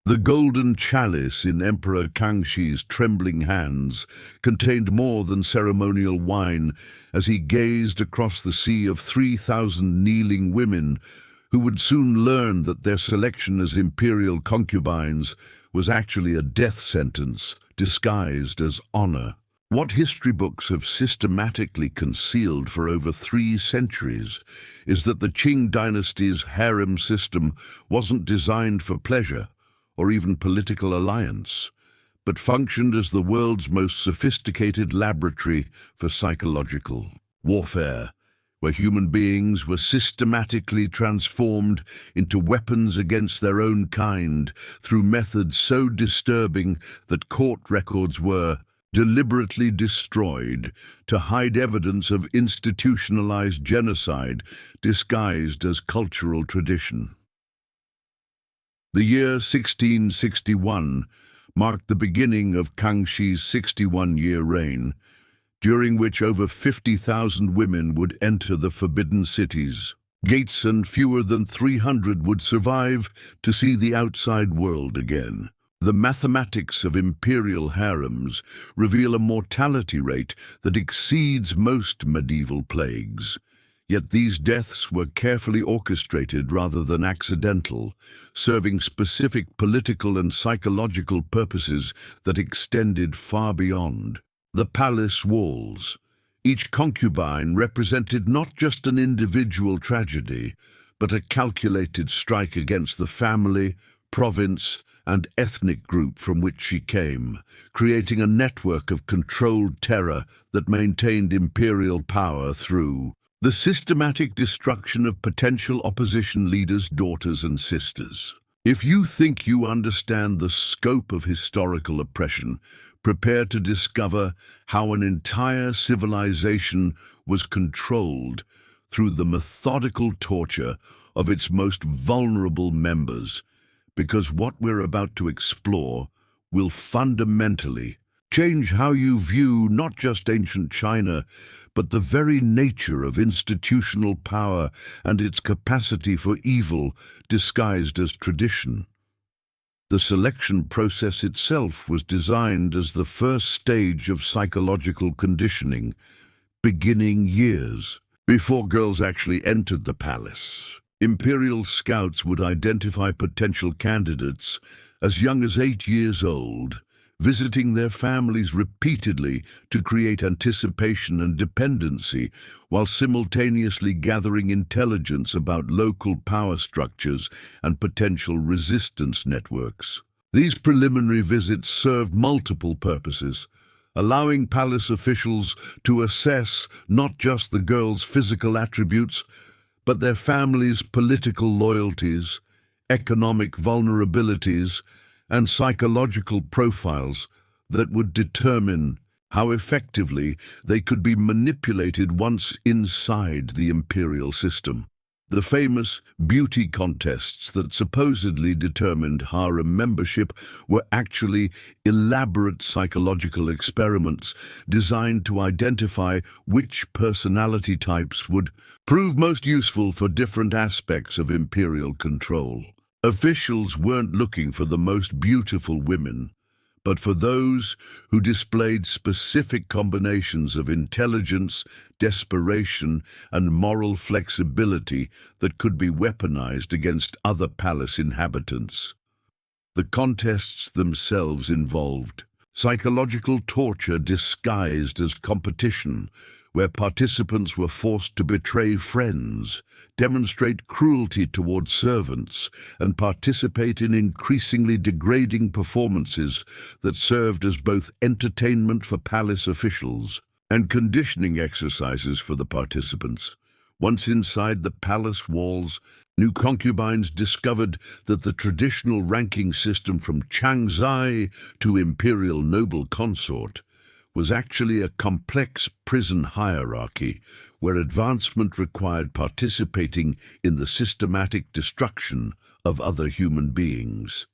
The golden chalice in Emperor Kangxi's trembling hands contained more than ceremonial wine as he gazed across the sea of 3,000 kneeling women who would soon learn that their selection as imperial concubines was actually a death sentence disguised as honor. What history books have systematically concealed for over 3 centuries is that the Qing dynasty's harem system wasn't designed for pleasure or even political alliance, but functioned as the world's most sophisticated laboratory for psychological warfare, where human beings were systematically transformed into weapons against their own kind through methods so disturbing that court records were deliberately destroyed to hide evidence of institutionalized genocide disguised as cultural tradition. The year 1661 marked the beginning of Kangxi's 61-year reign, during which over 50,000 women would enter the forbidden cities' gates and fewer than 300 would survive to see the outside world again. The mathematics of imperial harems reveal a mortality rate that exceeds most medieval plagues. Yet these deaths were carefully orchestrated rather than accidental, serving specific political and psychological purposes that extended far beyond the palace walls. Each concubine represented not just an individual tragedy, but a calculated strike against the family, province, and ethnic group from which she came, creating a network of controlled terror that maintained imperial power through the systematic destruction of potential opposition leaders' daughters and sisters. If you think you understand the scope of historical oppression, prepare to discover how an entire civilization was controlled through the methodical torture of its most vulnerable members, because what we're about to explore will fundamentally change how you view not just ancient China, but the very nature of institutional power and its capacity for evil disguised as tradition. The selection process itself was designed as the first stage of psychological conditioning, beginning years before girls actually entered the palace. Imperial scouts would identify potential candidates as young as 8 years old, visiting their families repeatedly to create anticipation and dependency, while simultaneously gathering intelligence about local power structures and potential resistance networks. These preliminary visits served multiple purposes, allowing palace officials to assess not just the girls' physical attributes, but their families' political loyalties, economic vulnerabilities, and psychological profiles that would determine how effectively they could be manipulated once inside the imperial system. The famous beauty contests that supposedly determined harem membership were actually elaborate psychological experiments designed to identify which personality types would prove most useful for different aspects of imperial control. Officials weren't looking for the most beautiful women, but for those who displayed specific combinations of intelligence, desperation, and moral flexibility that could be weaponized against other palace inhabitants. The contests themselves involved psychological torture disguised as competition, where participants were forced to betray friends, demonstrate cruelty toward servants, and participate in increasingly degrading performances that served as both entertainment for palace officials and conditioning exercises for the participants. Once inside the palace walls, new concubines discovered that the traditional ranking system from Changzai to imperial noble consort was actually a complex prison hierarchy where advancement required participating in the systematic destruction of other human beings.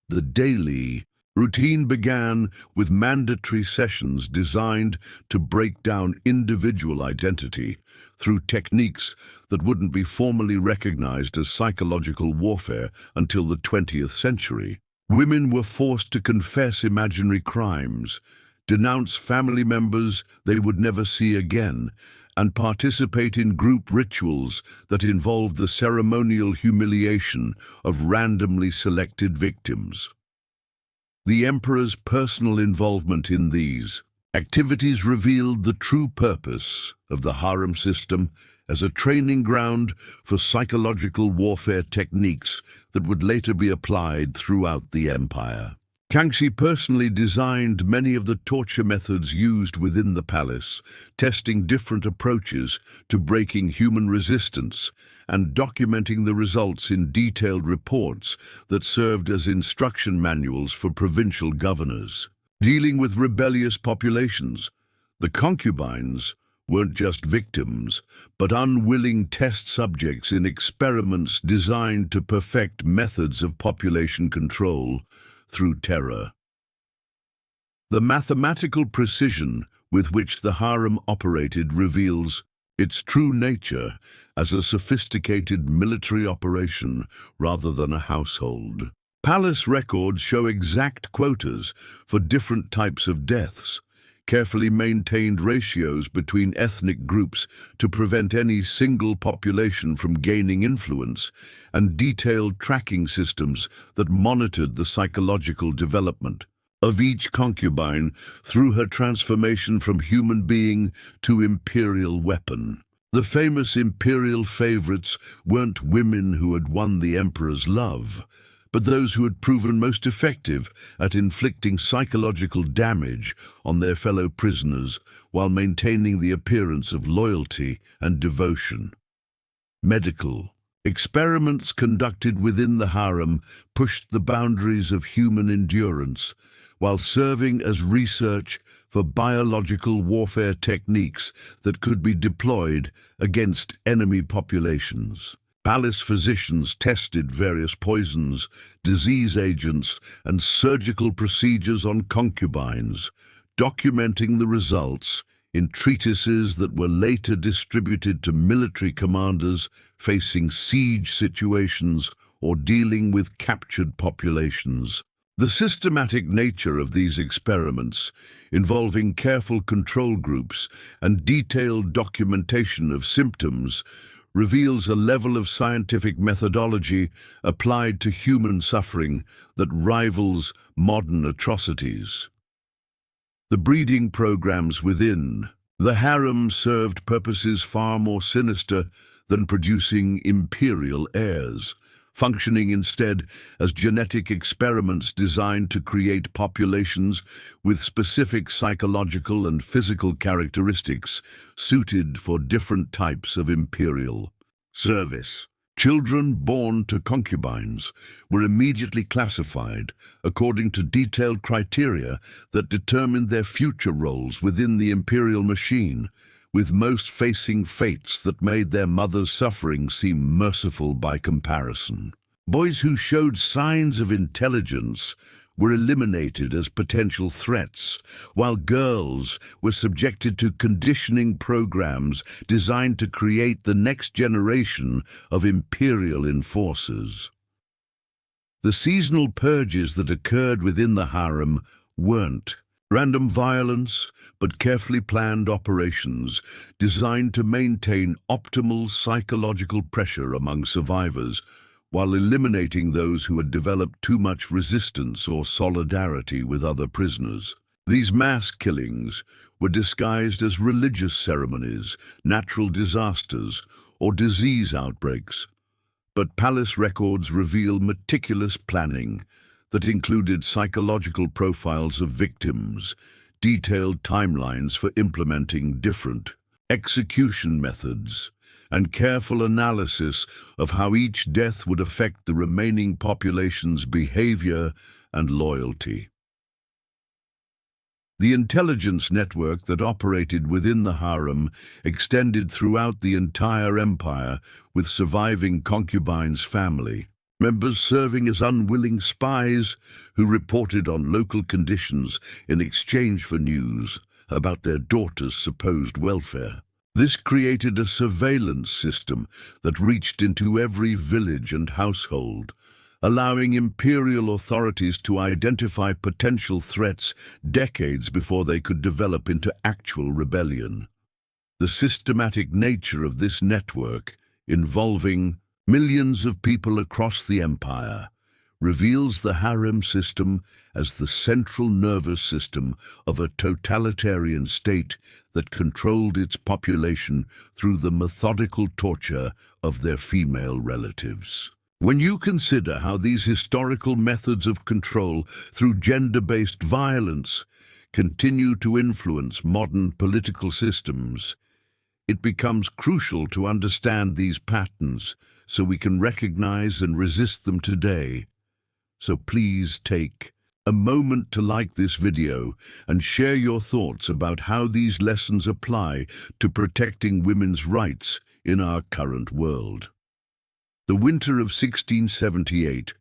The daily routine began with mandatory sessions designed to break down individual identity through techniques that wouldn't be formally recognized as psychological warfare until the 20th century. Women were forced to confess imaginary crimes, denounce family members they would never see again, and participate in group rituals that involved the ceremonial humiliation of randomly selected victims. The emperor's personal involvement in these activities revealed the true purpose of the harem system as a training ground for psychological warfare techniques that would later be applied throughout the empire. Kangxi personally designed many of the torture methods used within the palace, testing different approaches to breaking human resistance and documenting the results in detailed reports that served as instruction manuals for provincial governors. Dealing with rebellious populations, the concubines weren't just victims, but unwilling test subjects in experiments designed to perfect methods of population control through terror. The mathematical precision with which the harem operated reveals its true nature as a sophisticated military operation rather than a household. Palace records show exact quotas for different types of deaths, carefully maintained ratios between ethnic groups to prevent any single population from gaining influence, and detailed tracking systems that monitored the psychological development of each concubine through her transformation from human being to imperial weapon. The famous imperial favorites weren't women who had won the emperor's love, but those who had proven most effective at inflicting psychological damage on their fellow prisoners while maintaining the appearance of loyalty and devotion. Medical experiments conducted within the harem pushed the boundaries of human endurance, while serving as research for biological warfare techniques that could be deployed against enemy populations. Palace physicians tested various poisons, disease agents, and surgical procedures on concubines, documenting the results in treatises that were later distributed to military commanders facing siege situations or dealing with captured populations. The systematic nature of these experiments, involving careful control groups and detailed documentation of symptoms, reveals a level of scientific methodology applied to human suffering that rivals modern atrocities. The breeding programs within the harem served purposes far more sinister than producing imperial heirs, functioning instead as genetic experiments designed to create populations with specific psychological and physical characteristics suited for different types of imperial service. Children born to concubines were immediately classified according to detailed criteria that determined their future roles within the imperial machine, with most facing fates that made their mother's suffering seem merciful by comparison. Boys who showed signs of intelligence were eliminated as potential threats, while girls were subjected to conditioning programs designed to create the next generation of imperial enforcers. The seasonal purges that occurred within the harem weren't random violence, but carefully planned operations designed to maintain optimal psychological pressure among survivors, while eliminating those who had developed too much resistance or solidarity with other prisoners. These mass killings were disguised as religious ceremonies, natural disasters, or disease outbreaks, but palace records reveal meticulous planning that included psychological profiles of victims, detailed timelines for implementing different execution methods, and careful analysis of how each death would affect the remaining population's behavior and loyalty. The intelligence network that operated within the harem extended throughout the entire empire, with surviving concubines' family members serving as unwilling spies who reported on local conditions in exchange for news about their daughter's supposed welfare. This created a surveillance system that reached into every village and household, allowing imperial authorities to identify potential threats decades before they could develop into actual rebellion. The systematic nature of this network, involving millions of people across the empire, reveals the harem system as the central nervous system of a totalitarian state that controlled its population through the methodical torture of their female relatives. When you consider how these historical methods of control through gender-based violence continue to influence modern political systems, it becomes crucial to understand these patterns so we can recognize and resist them today. So please take a moment to like this video and share your thoughts about how these lessons apply to protecting women's rights in our current world. The winter of 1678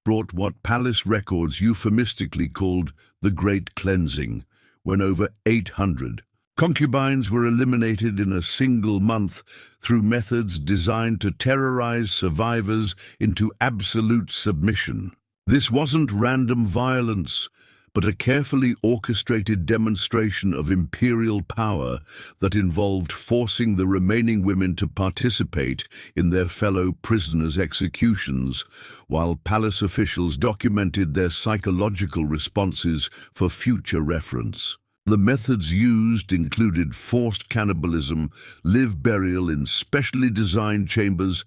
brought what palace records euphemistically called the Great Cleansing, when over 800 concubines were eliminated in a single month through methods designed to terrorize survivors into absolute submission. This wasn't random violence, but a carefully orchestrated demonstration of imperial power that involved forcing the remaining women to participate in their fellow prisoners' executions, while palace officials documented their psychological responses for future reference. The methods used included forced cannibalism, live burial in specially designed chambers,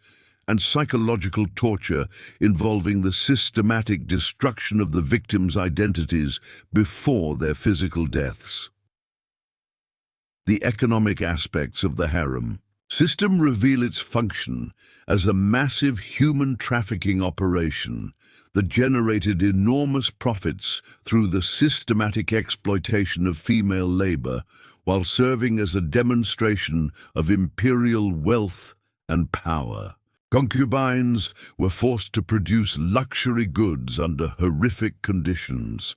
and psychological torture involving the systematic destruction of the victims' identities before their physical deaths. The economic aspects of the harem system reveal its function as a massive human trafficking operation that generated enormous profits through the systematic exploitation of female labor, while serving as a demonstration of imperial wealth and power. Concubines were forced to produce luxury goods under horrific conditions,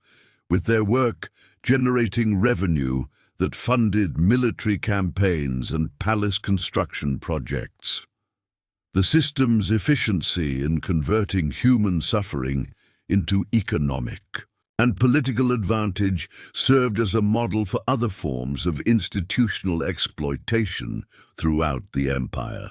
with their work generating revenue that funded military campaigns and palace construction projects. The system's efficiency in converting human suffering into economic and political advantage served as a model for other forms of institutional exploitation throughout the empire.